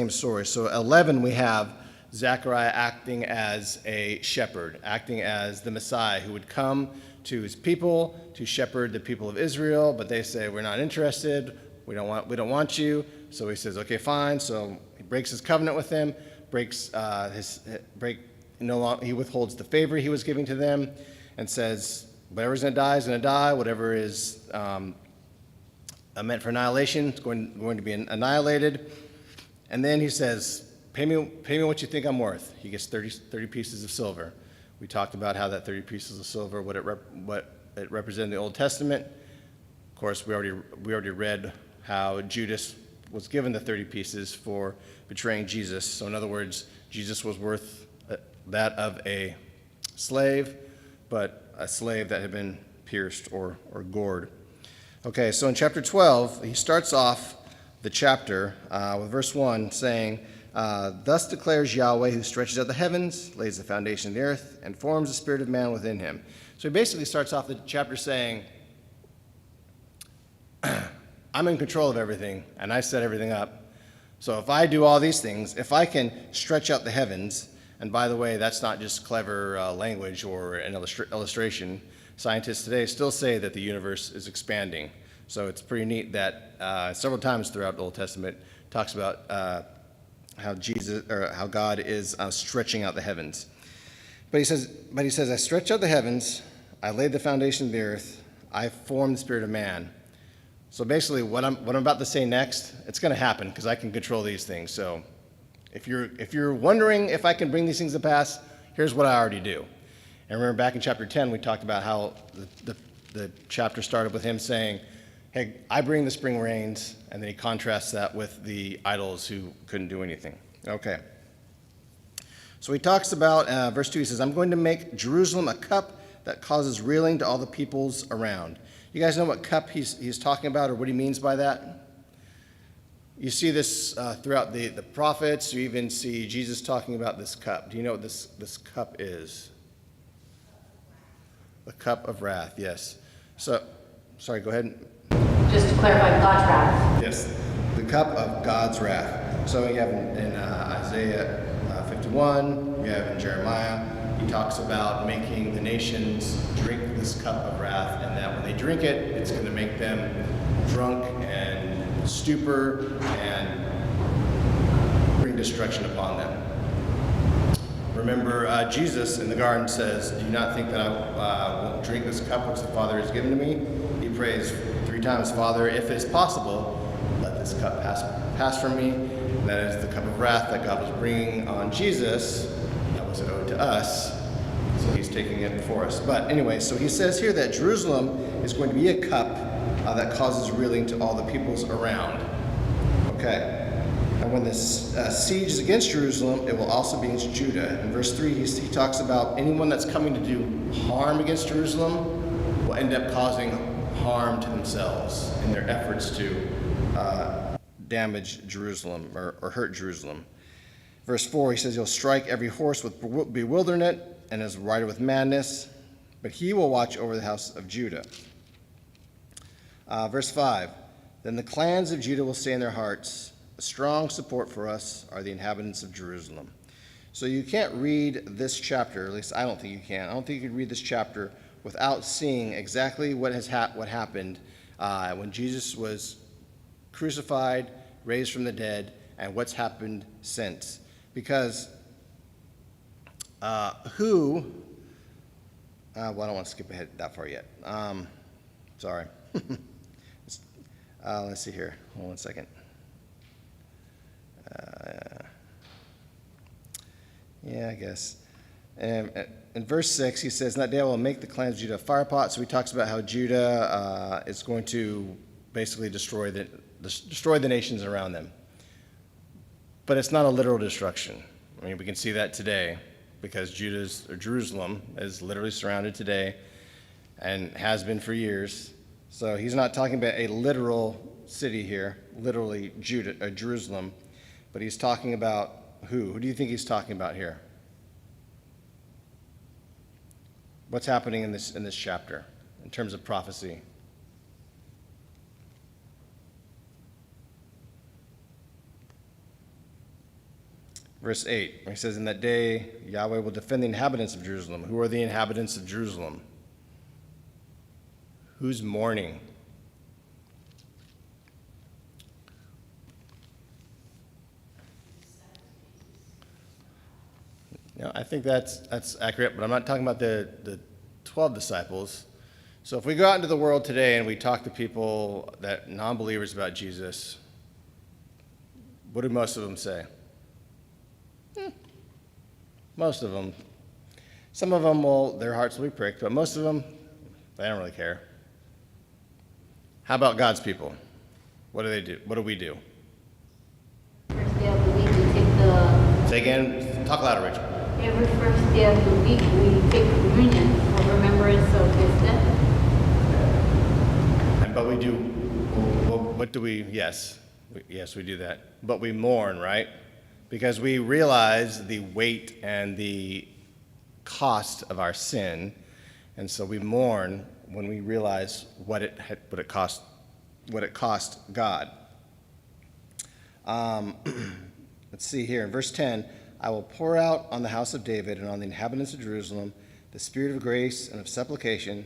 story. So 11, we have Zechariah acting as a shepherd, acting as the Messiah who would come to his people to shepherd the people of Israel, but they say, we're not interested, we don't want you. So he says, okay, fine. So he breaks his covenant with them, he withholds the favor he was giving to them, and says, whatever's going to die is going to die. Whatever is meant for annihilation is going to be annihilated. And then he says, pay me what you think I'm worth. He gets 30 pieces of silver. We talked about how that 30 pieces of silver, what it represented in the Old Testament. Of course, we already read how Judas was given the 30 pieces for betraying Jesus. So in other words, Jesus was worth that of a slave, but a slave that had been pierced or gored. Okay, so in chapter 12, he starts off the chapter with verse 1 saying, thus declares Yahweh, who stretches out the heavens, lays the foundation of the earth, and forms the spirit of man within him. So he basically starts off the chapter saying, I'm in control of everything, and I set everything up. So if I do all these things, if I can stretch out the heavens, and by the way, that's not just clever language or an illustration. Scientists today still say that the universe is expanding. So it's pretty neat that several times throughout the Old Testament it talks about how God is stretching out the heavens. But he says, I stretch out the heavens, I laid the foundation of the earth, I formed the spirit of man. So basically, what I'm about to say next, it's going to happen because I can control these things. So if you're wondering if I can bring these things to pass, here's what I already do. And remember back in chapter 10, we talked about how the chapter started with him saying, hey, I bring the spring rains, and then he contrasts that with the idols who couldn't do anything. Okay. So he talks about, verse 2, he says, I'm going to make Jerusalem a cup that causes reeling to all the peoples around. You guys know what cup he's talking about, or what he means by that? You see this throughout the prophets. You even see Jesus talking about this cup. Do you know what this cup is? The cup of wrath, yes. So, sorry, go ahead. Just to clarify, God's wrath. Yes, the cup of God's wrath. So we have in Isaiah 51, we have in Jeremiah, he talks about making the nations drink this cup of wrath, and that when they drink it, it's going to make them drunk and stupor and bring destruction upon them. Remember, Jesus in the garden says, do you not think that I won't drink this cup which the Father has given to me? He prays 3 times, Father, if it's possible, let this cup pass from me. And that is the cup of wrath that God was bringing on Jesus. That was owed to us. So he's taking it for us. But anyway, so he says here that Jerusalem is going to be a cup that causes reeling to all the peoples around. Okay. And when this siege is against Jerusalem, it will also be against Judah. In verse 3, he talks about anyone that's coming to do harm against Jerusalem will end up causing harm to themselves in their efforts to damage Jerusalem or hurt Jerusalem. Verse 4, he says, he'll strike every horse with bewilderment and his rider with madness, but he will watch over the house of Judah. Verse 5, then the clans of Judah will say in their hearts, a strong support for us are the inhabitants of Jerusalem. So you can't read this chapter, at least I don't think you can. I don't think you can read this chapter without seeing exactly what happened when Jesus was crucified, raised from the dead, and what's happened since. Because well, I don't want to skip ahead that far yet. Sorry. Let's see here. Hold on a second. Yeah, I guess. And in verse 6, he says, in that day I will make the clans of Judah a fire pot. So he talks about how Judah is going to basically destroy the nations around them. But it's not a literal destruction. I mean, we can see that today because Jerusalem is literally surrounded today and has been for years. So he's not talking about a literal city here, literally Jerusalem, but he's talking about who? Who do you think he's talking about here? What's happening in this chapter in terms of prophecy? Verse 8, he says, in that day Yahweh will defend the inhabitants of Jerusalem. Who are the inhabitants of Jerusalem? Who's mourning? No, I think that's accurate, but I'm not talking about the 12 disciples. So if we go out into the world today and we talk to people, non-believers about Jesus, what do most of them say? Most of them. Some of them their hearts will be pricked, but most of them, they don't really care. How about God's people? What do they do? What do we do? First day of the week, we take the... Say again, talk louder, Rachel. Every first day of the week, we take communion for remembrance of his death. But we do, well, what do we, yes, we do that. But we mourn, right? Because we realize the weight and the cost of our sin. And so we mourn when we realize what it cost God. Let's see here in verse 10, I will pour out on the house of David and on the inhabitants of Jerusalem the spirit of grace and of supplication,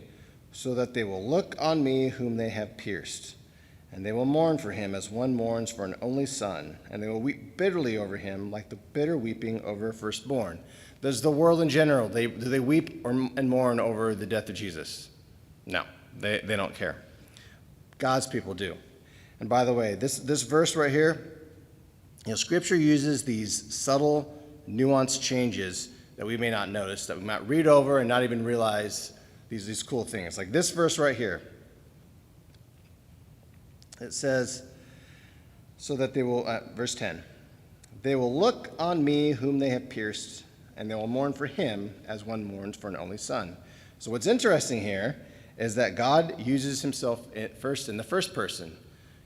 so that they will look on me whom they have pierced. And they will mourn for him as one mourns for an only son, and they will weep bitterly over him like the bitter weeping over a firstborn. Does the world in general, do they weep and mourn over the death of Jesus? No, they don't care. God's people do. And by the way, this verse right here, Scripture uses these subtle, nuanced changes that we may not notice, that we might read over and not even realize these cool things. Like this verse right here. It says, so that they will, verse 10, they will look on me whom they have pierced, and they will mourn for him as one mourns for an only son. So what's interesting here is that God uses himself first in the first person.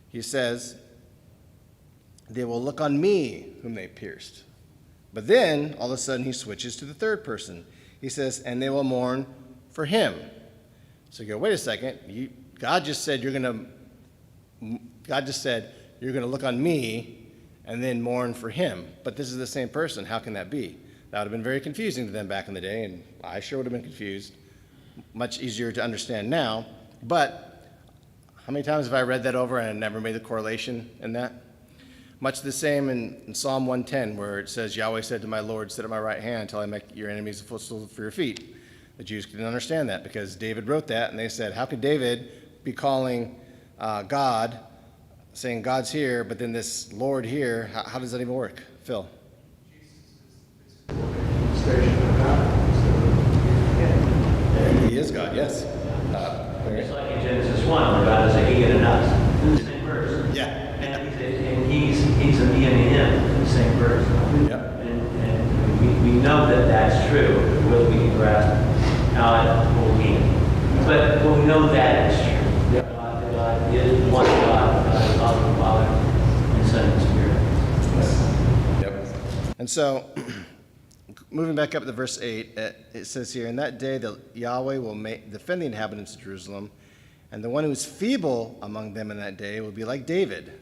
He says, they will look on me whom they pierced. But then, all of a sudden, he switches to the third person. He says, and they will mourn for him. So you go, wait a second. God just said you're going to look on me and then mourn for him. But this is the same person. How can that be? That would have been very confusing to them back in the day, and I sure would have been confused. Much easier to understand now. But how many times have I read that over and I never made the correlation in that? Much the same in Psalm 110, where it says, Yahweh said to my Lord, sit at my right hand until I make your enemies a footstool for your feet. The Jews didn't understand that because David wrote that, and they said, how could David be calling God, saying God's here, but then this Lord here? How does that even work? Phil? He is God, yes. It's like in Genesis 1, where God is a he and an us. In the same verse. Yeah. And he's a me and a him in the same verse. Yep. And we know that that's true, whether we can grasp how it will mean. But we know that it's true. Yep. God is one God, Father, Father, and Son, and Spirit. Yep. And so, moving back up to verse 8, it says here, in that day Yahweh will defend the inhabitants of Jerusalem, and the one who is feeble among them in that day will be like David.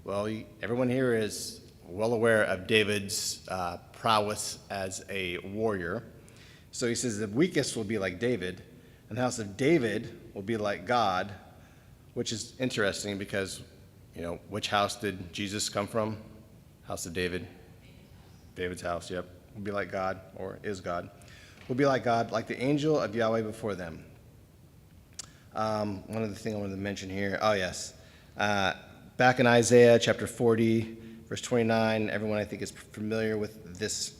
Well, everyone here is well aware of David's prowess as a warrior. So he says the weakest will be like David, and the house of David will be like God, which is interesting because, which house did Jesus come from? House of David. David's house, yep. Will be like God, or is God. Will be like God, like the angel of Yahweh before them. One other thing I wanted to mention here. Oh, yes. Back in Isaiah chapter 40, verse 29, everyone I think is familiar with this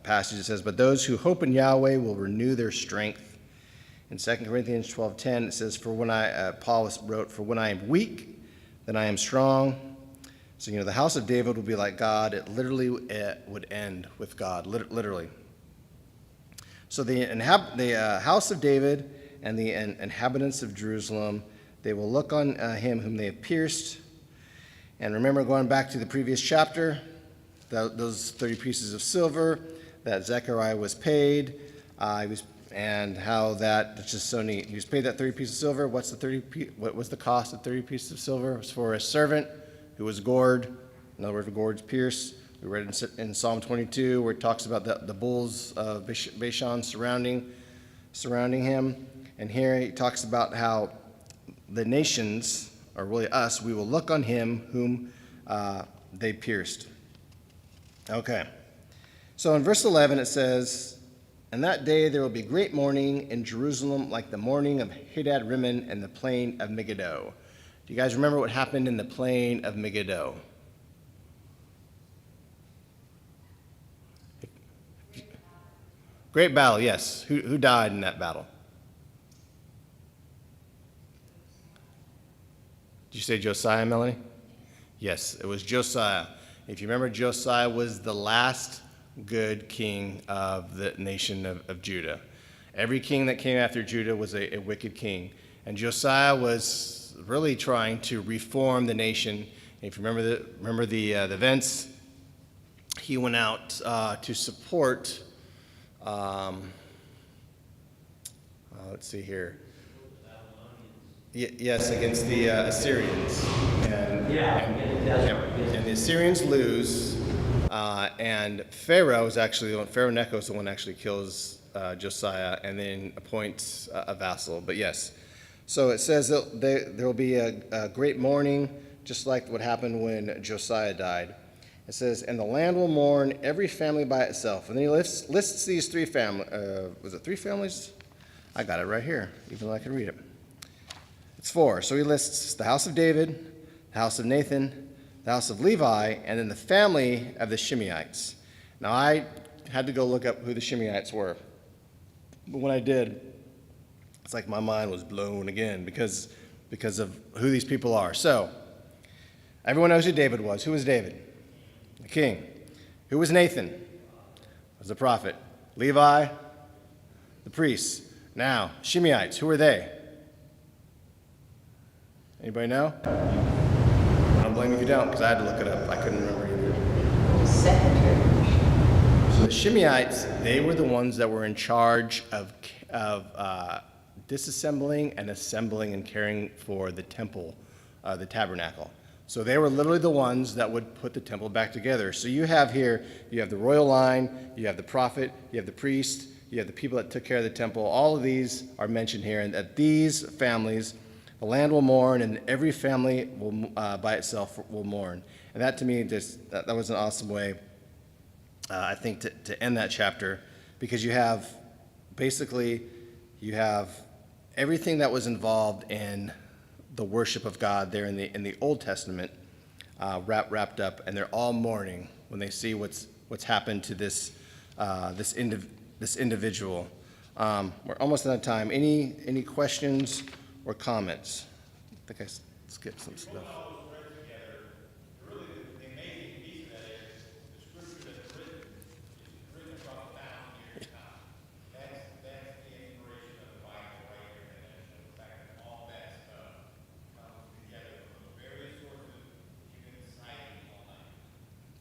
passage. It says, but those who hope in Yahweh will renew their strength. In 2 Corinthians 12:10, it says, Paul wrote, for when I am weak, then I am strong. So, the house of David will be like God. It literally would end with God, literally. So the house of David and the inhabitants of Jerusalem, they will look on him whom they have pierced. And remember, going back to the previous chapter, those 30 pieces of silver that Zechariah was paid, and how that's just so neat. He was paid that 30 pieces of silver. What was the cost of 30 pieces of silver? It was for a servant who was gored. In other words, the gored's pierced. We read in Psalm 22 where it talks about the bulls of Bashan surrounding him. And here he talks about how the nations, or really us, we will look on him whom they pierced. Okay. So in verse 11 it says, and that day there will be great mourning in Jerusalem like the mourning of Hadad Rimmon in the plain of Megiddo. Do you guys remember what happened in the plain of Megiddo? Great battle, yes. Who died in that battle? Did you say Josiah, Melanie? Yes, it was Josiah. If you remember, Josiah was the last good king of the nation of Judah. Every king that came after Judah was a wicked king. And Josiah was really trying to reform the nation. And if you remember the events, he went out to support, let's see here. Yes, against the Assyrians. And the Assyrians lose, and Pharaoh Necho is the one that actually kills Josiah and then appoints a vassal. But yes, so it says that there will be a great mourning, just like what happened when Josiah died. It says, and the land will mourn, every family by itself. And then he lists these three families. Was it three families? I got it right here, even though I can read it. It's four. So he lists the house of David, the house of Nathan, the house of Levi, and then the family of the Shimeites. Now, I had to go look up who the Shimeites were. But when I did, it's like my mind was blown again because of who these people are. So, everyone knows who David was. Who was David? The king. Who was Nathan? Was was the prophet. Levi, the priests. Now, Shimeites, who are they? Anybody know? I don't blame you if you don't, because I had to look it up. I couldn't remember either. Secretary. So the Shimeites, they were the ones that were in charge of disassembling and assembling and caring for the temple, the tabernacle. So they were literally the ones that would put the temple back together. So you have here, you have the royal line, you have the prophet, you have the priest, you have the people that took care of the temple. All of these are mentioned here, and that these families, the land will mourn, and every family will, by itself will mourn. And that to me, that was an awesome way, I think, to end that chapter, because you have, basically, you have everything that was involved in the worship of God there in the Old Testament wrapped up, and they're all mourning when they see what's happened to this individual. We're almost out of time. Any questions or comments? I think I skipped some stuff.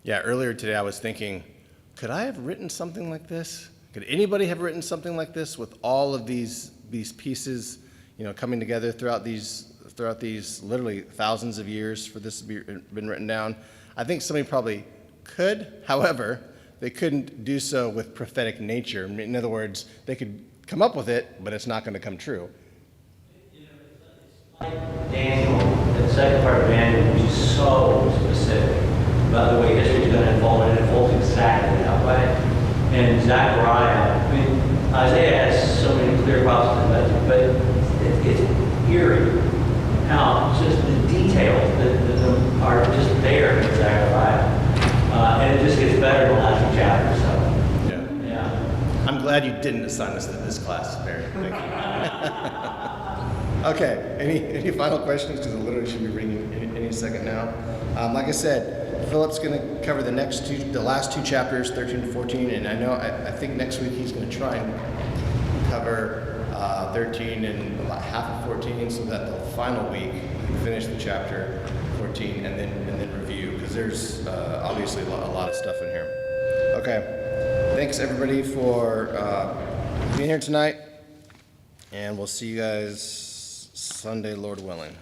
Yeah, earlier today I was thinking, could I have written something like this? Could anybody have written something like this with all of these pieces, coming together throughout these literally thousands of years for this to be been written down? I think somebody probably could. However, they couldn't do so with prophetic nature. In other words, they could come up with it, but it's not going to come true. It's like Daniel, the second part of Daniel, which is so specific about the way history is going to unfold, and it unfolds exactly that way. And Zechariah, Isaiah has so many clear prophecies, but it's eerie how just the details that are just there in Zechariah. And it just gets better in the last few chapters. So, yeah. I'm glad you didn't assign us to this class, Barry. Thank you. Okay, any final questions? Because it literally should be ringing any second now. Like I said, Philip's going to cover the last two chapters, 13 and 14, and I think next week he's going to try and cover 13 and about half of 14, so that the final week we can finish the chapter 14 and then review, because there's obviously a lot of stuff in here. Okay, thanks everybody for being here tonight, and we'll see you guys Sunday, Lord willing.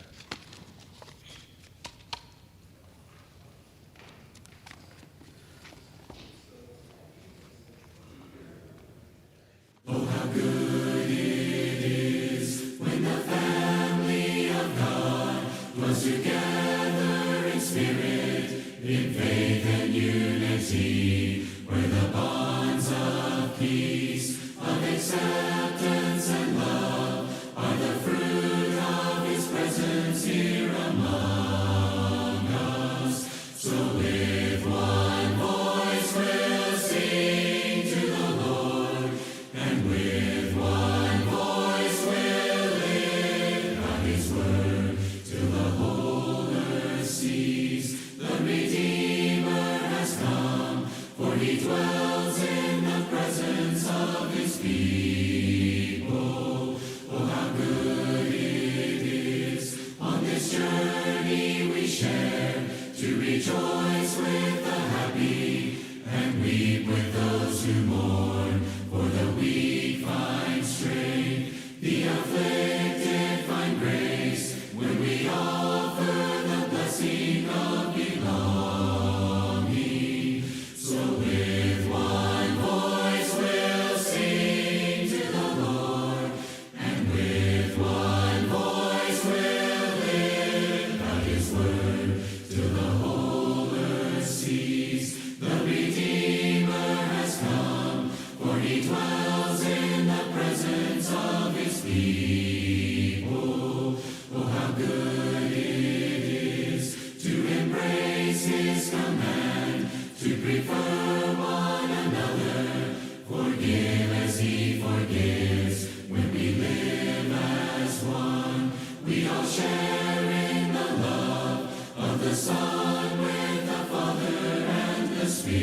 Oh, how good it is when the family of God dwells together in spirit, in faith and unity, where the bonds of peace, of acceptance and love are the fruit of His presence here among us. So with one voice we'll sing to the Lord, and with one voice we'll lift out His word, till the whole earth sees the Redeemer has come, for He dwells in the presence of His people. Oh, how good it is on this journey we share, to rejoice with the happy and weep with those who mourn, for the weak find strength, the afflicted find grace, when we offer the blessing of belonging. So with one voice we'll sing to the Lord, and with one voice we'll lift out His word, till the whole earth sees the Redeemer has come, for He dwells in the presence of His people. Oh, how good it is to embrace His command, to prefer one another, forgive as He forgives. When we live as one, we all share in the love of the Son with the Father and the Spirit.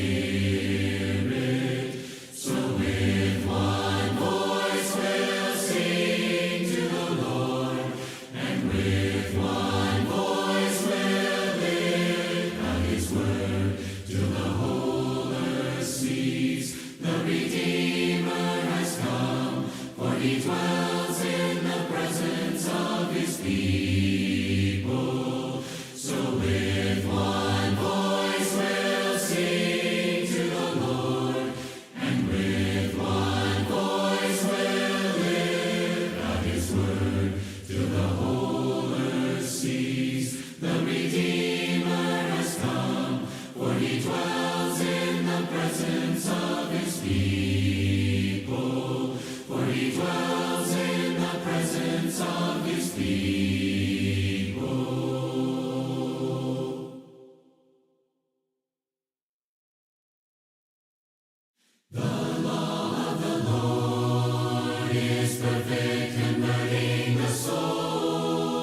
is perfect, converting the soul.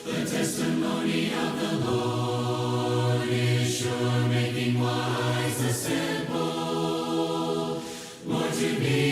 The testimony of the Lord is sure, making wise the simple. Lord, to be